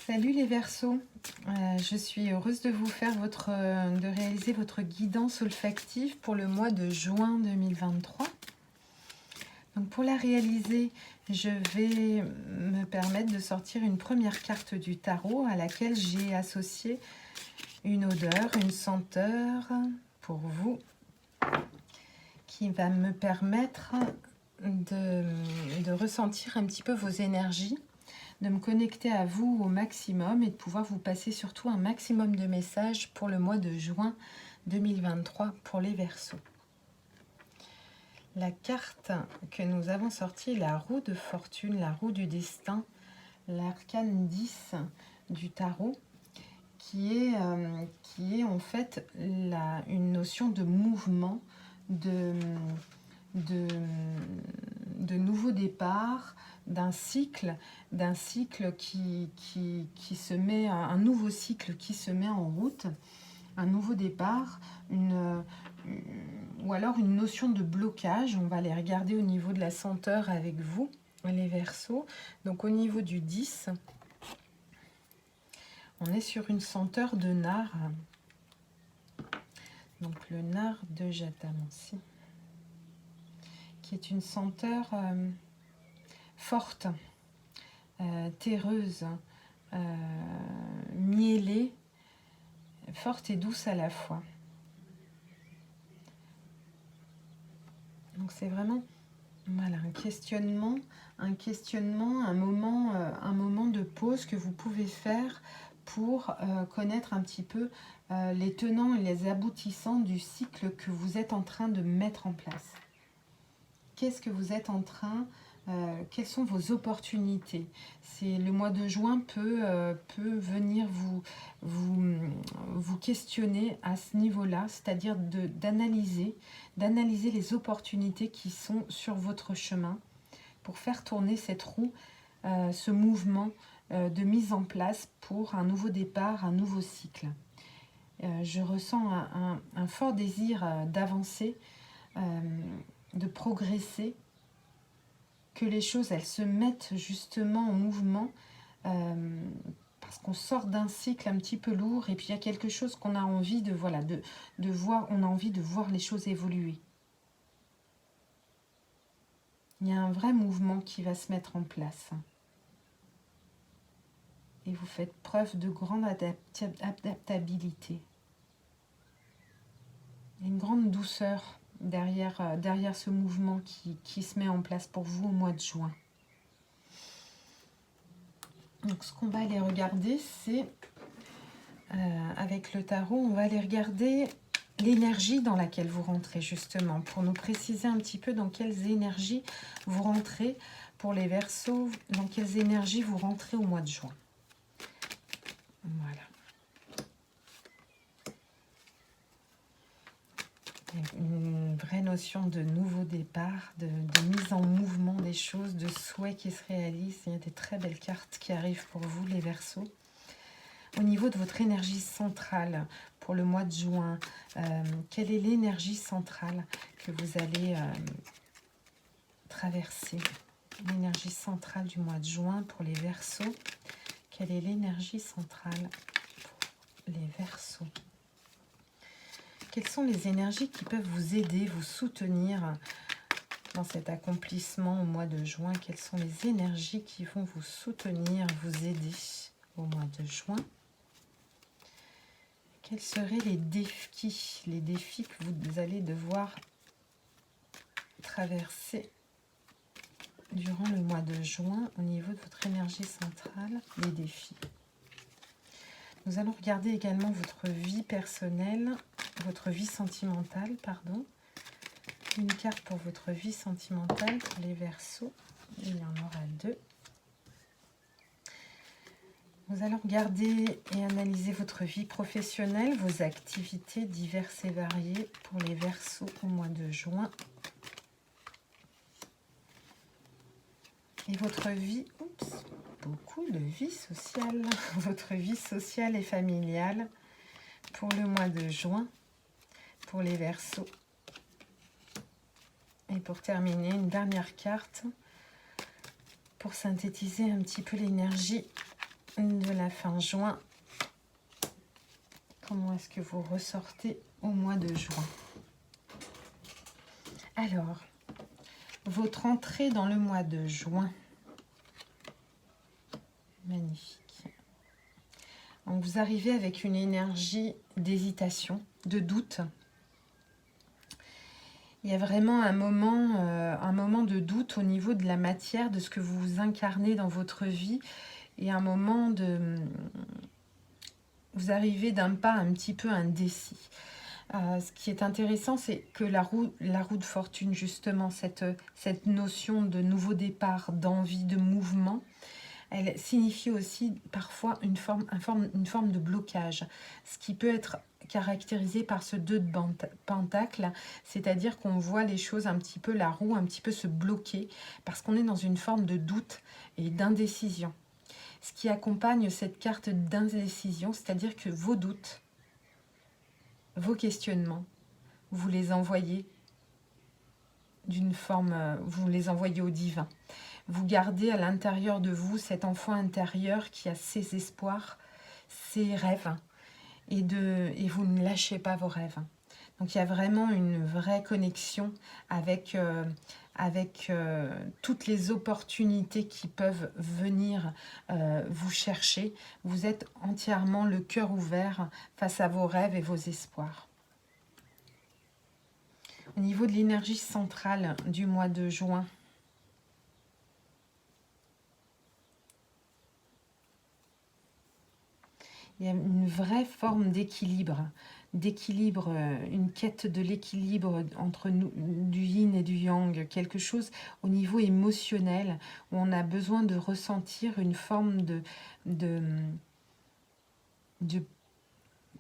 Salut les Verseaux, je suis heureuse de vous faire de réaliser votre guidance olfactive pour le mois de juin 2023. Donc pour la réaliser, je vais me permettre de sortir une première carte du tarot à laquelle j'ai associé une odeur, une senteur pour vous qui va me permettre de ressentir un petit peu vos énergies, de me connecter à vous au maximum et de pouvoir vous passer surtout un maximum de messages pour le mois de juin 2023 pour les Verseaux. La carte que nous avons sortie est la roue de fortune, la roue du destin, l'arcane 10 du tarot, qui est en fait une notion de mouvement, de nouveau départ, d'un cycle qui se met, un nouveau cycle qui se met en route, un nouveau départ, ou alors une notion de blocage. On va les regarder au niveau de la senteur avec vous, les Verseaux. Donc au niveau du 10, on est sur une senteur de nard. Donc le nard de Jatamansi, qui est une senteur forte, terreuse, miellée, forte et douce à la fois. Donc c'est vraiment voilà, un questionnement, un moment de pause que vous pouvez faire pour connaître un petit peu les tenants et les aboutissants du cycle que vous êtes en train de mettre en place. Qu'est-ce que vous êtes en train, quelles sont vos opportunités? Le mois de juin peut venir vous questionner à ce niveau-là, c'est-à-dire d'analyser les opportunités qui sont sur votre chemin pour faire tourner cette roue, ce mouvement de mise en place pour un nouveau départ, un nouveau cycle. Je ressens un fort désir d'avancer, de progresser, que les choses elles se mettent justement en mouvement, parce qu'on sort d'un cycle un petit peu lourd et puis il y a quelque chose qu'on a envie de voir, on a envie de voir les choses évoluer. Il y a un vrai mouvement qui va se mettre en place. Et vous faites preuve de grande adaptabilité. Il y a une grande douceur derrière ce mouvement qui se met en place pour vous au mois de juin. Donc ce qu'on va aller regarder, c'est avec le tarot, on va aller regarder l'énergie dans laquelle vous rentrez justement, pour nous préciser un petit peu dans quelles énergies vous rentrez pour les Verseaux, dans quelles énergies vous rentrez au mois de juin. Voilà. Une vraie notion de nouveau départ, de mise en mouvement des choses, de souhaits qui se réalisent. Il y a des très belles cartes qui arrivent pour vous, les Verseaux. Au niveau de votre énergie centrale pour le mois de juin, quelle est l'énergie centrale que vous allez traverser? L'énergie centrale du mois de juin pour les Verseaux. Quelle est l'énergie centrale pour les Verseaux? Quelles sont les énergies qui peuvent vous aider, vous soutenir dans cet accomplissement au mois de juin? Quelles sont les énergies qui vont vous soutenir, vous aider au mois de juin? Quels seraient les défis que vous allez devoir traverser durant le mois de juin au niveau de votre énergie centrale? Les défis. Nous allons regarder également votre vie personnelle, votre vie sentimentale, pardon. Une carte pour votre vie sentimentale pour les Verseaux. Il y en aura deux. Nous allons regarder et analyser votre vie professionnelle, vos activités diverses et variées pour les Verseaux au mois de juin. Et votre vie, beaucoup de vie sociale, votre vie sociale et familiale pour le mois de juin, pour les Verseaux. Et pour terminer, une dernière carte pour synthétiser un petit peu l'énergie de la fin juin. Comment est-ce que vous ressortez au mois de juin? Alors, votre entrée dans le mois de juin. Magnifique. Donc vous arrivez avec une énergie d'hésitation, de doute. Il y a vraiment un moment de doute au niveau de la matière, de ce que vous incarnez dans votre vie. Et un moment de... Vous arrivez d'un pas un petit peu indécis. Ce qui est intéressant, c'est que la roue de fortune, justement, cette notion de nouveau départ, d'envie, de mouvement, elle signifie aussi parfois une forme de blocage, ce qui peut être caractérisé par ce 2 de pentacle, c'est-à-dire qu'on voit les choses un petit peu, la roue un petit peu se bloquer, parce qu'on est dans une forme de doute et d'indécision. Ce qui accompagne cette carte d'indécision, c'est-à-dire que vos doutes, vos questionnements, vous les envoyez vous les envoyez au divin. Vous gardez à l'intérieur de vous cet enfant intérieur qui a ses espoirs, ses rêves, et vous ne lâchez pas vos rêves. Donc il y a vraiment une vraie connexion avec toutes les opportunités qui peuvent venir vous chercher. Vous êtes entièrement le cœur ouvert face à vos rêves et vos espoirs. Au niveau de l'énergie centrale du mois de juin, il y a une vraie forme d'équilibre, une quête de l'équilibre entre nous, du yin et du yang, quelque chose au niveau émotionnel, où on a besoin de ressentir une forme de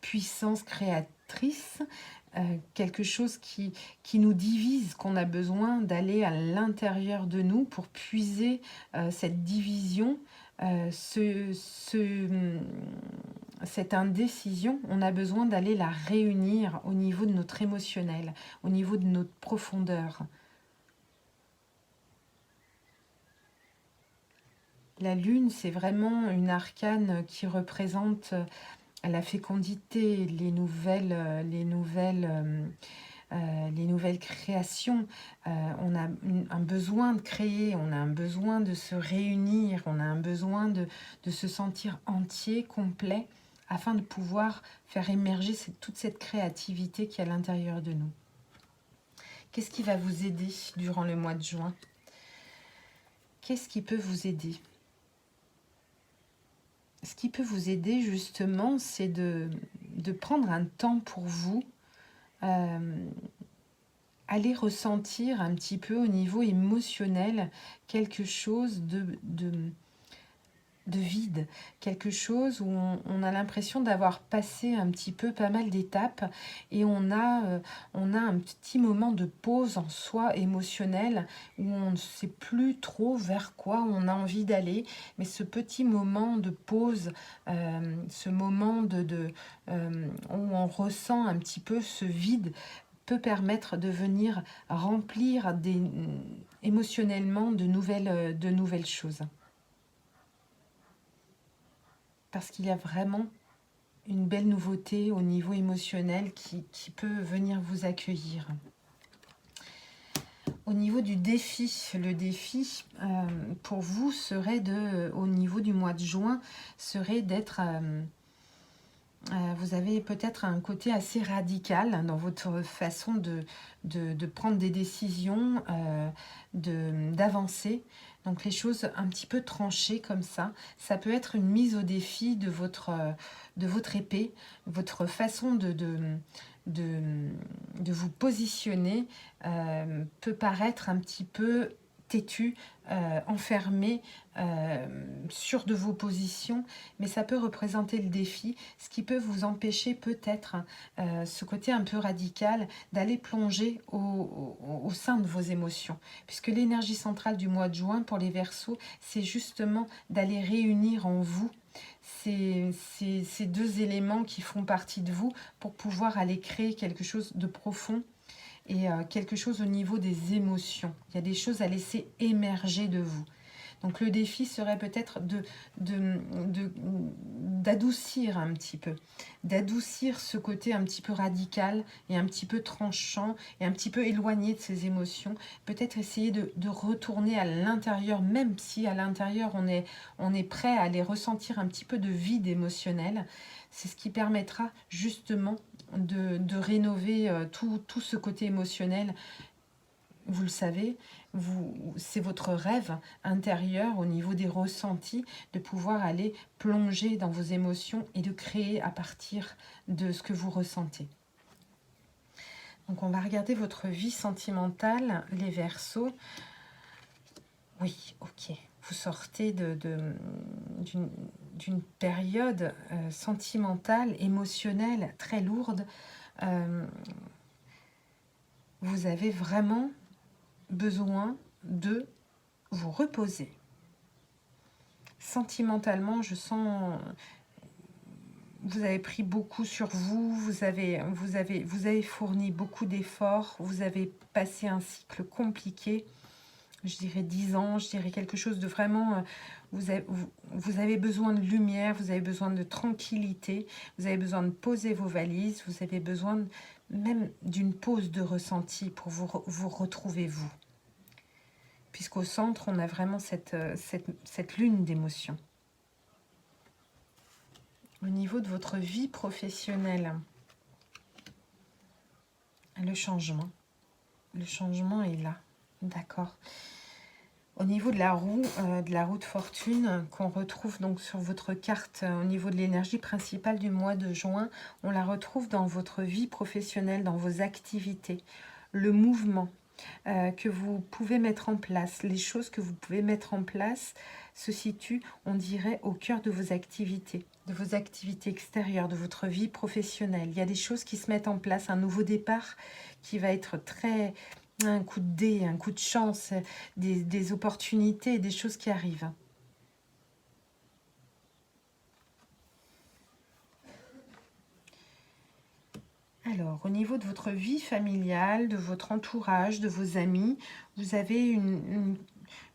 puissance créatrice, quelque chose qui nous divise, qu'on a besoin d'aller à l'intérieur de nous pour puiser cette division, cette indécision. On a besoin d'aller la réunir au niveau de notre émotionnel, au niveau de notre profondeur. La lune, c'est vraiment une arcane qui représente la fécondité, les nouvelles créations. On a un besoin de créer, on a un besoin de se réunir, on a un besoin de se sentir entier, complet, afin de pouvoir faire émerger toute cette créativité qui est à l'intérieur de nous. Qu'est-ce qui va vous aider durant le mois de juin? Qu'est-ce qui peut vous aider? Ce qui peut vous aider justement, c'est de prendre un temps pour vous, aller ressentir un petit peu au niveau émotionnel quelque chose de vide, quelque chose où on a l'impression d'avoir passé un petit peu pas mal d'étapes et on a un petit moment de pause en soi émotionnel où on ne sait plus trop vers quoi on a envie d'aller, mais ce petit moment de pause, ce moment où on ressent un petit peu ce vide peut permettre de venir remplir émotionnellement de nouvelles choses. Parce qu'il y a vraiment une belle nouveauté au niveau émotionnel qui peut venir vous accueillir. Au niveau du défi, le défi pour vous serait au niveau du mois de juin, serait d'être... vous avez peut-être un côté assez radical dans votre façon de prendre des décisions, d'avancer. Donc les choses un petit peu tranchées comme ça. Ça peut être une mise au défi de votre épée, votre façon de vous positionner peut paraître un petit peu têtu, enfermé, sûr de vos positions, mais ça peut représenter le défi, ce qui peut vous empêcher peut-être ce côté un peu radical d'aller plonger au sein de vos émotions, puisque l'énergie centrale du mois de juin pour les Verseaux, c'est justement d'aller réunir en vous ces deux éléments qui font partie de vous pour pouvoir aller créer quelque chose de profond et quelque chose au niveau des émotions. Il y a des choses à laisser émerger de vous. Donc le défi serait peut-être d'adoucir un petit peu, d'adoucir ce côté un petit peu radical et un petit peu tranchant et un petit peu éloigné de ses émotions. Peut-être essayer de retourner à l'intérieur, même si à l'intérieur on est prêt à les ressentir un petit peu de vide émotionnel. C'est ce qui permettra justement de rénover tout ce côté émotionnel. Vous le savez, c'est votre rêve intérieur au niveau des ressentis de pouvoir aller plonger dans vos émotions et de créer à partir de ce que vous ressentez. Donc on va regarder votre vie sentimentale, les Verseaux. Oui, ok. Vous sortez d'une période sentimentale, émotionnelle, très lourde. Vous avez vraiment besoin de vous reposer. Sentimentalement, je sens vous avez pris beaucoup sur vous, vous avez fourni beaucoup d'efforts, vous avez passé un cycle compliqué, je dirais 10 ans, je dirais quelque chose de vraiment... Vous avez besoin de lumière, vous avez besoin de tranquillité, vous avez besoin de poser vos valises, vous avez besoin même d'une pause de ressenti pour vous retrouver vous. Puisqu'au centre, on a vraiment cette lune d'émotions. Au niveau de votre vie professionnelle, le changement est là, d'accord. Au niveau de la roue de fortune qu'on retrouve donc sur votre carte au niveau de l'énergie principale du mois de juin, on la retrouve dans votre vie professionnelle, dans vos activités, le mouvement que vous pouvez mettre en place, les choses que vous pouvez mettre en place se situent, on dirait, au cœur de vos activités extérieures, de votre vie professionnelle. Il y a des choses qui se mettent en place, un nouveau départ qui va être très... un coup de dé, un coup de chance, des opportunités, des choses qui arrivent. Alors, au niveau de votre vie familiale, de votre entourage, de vos amis, vous avez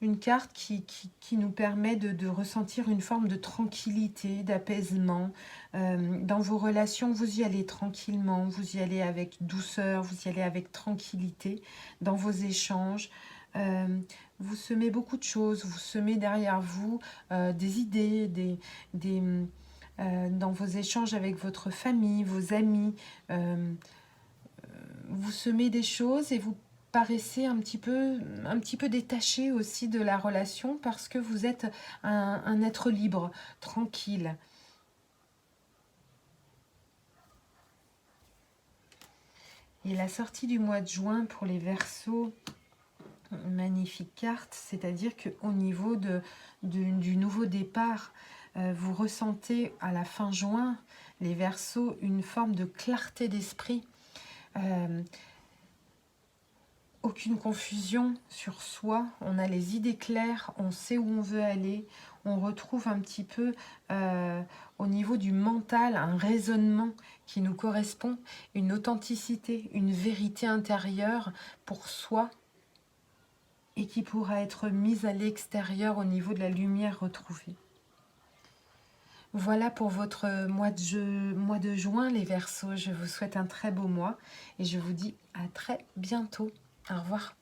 une carte qui nous permet de ressentir une forme de tranquillité, d'apaisement. Dans vos relations, vous y allez tranquillement, vous y allez avec douceur, vous y allez avec tranquillité. Dans vos échanges, vous semez beaucoup de choses, vous semez derrière vous des idées, dans vos échanges avec votre famille, vos amis, vous semez des choses et vous paraissez un petit peu détaché aussi de la relation parce que vous êtes un être libre, tranquille. Et la sortie du mois de juin pour les Verseaux, magnifique carte, c'est-à-dire qu'au niveau du nouveau départ, vous ressentez à la fin juin, les Verseaux, une forme de clarté d'esprit. Aucune confusion sur soi, on a les idées claires, on sait où on veut aller, on retrouve un petit peu au niveau du mental un raisonnement qui nous correspond, une authenticité, une vérité intérieure pour soi et qui pourra être mise à l'extérieur au niveau de la lumière retrouvée. Voilà pour votre mois de juin, les Verseaux. Je vous souhaite un très beau mois et je vous dis à très bientôt. Au revoir.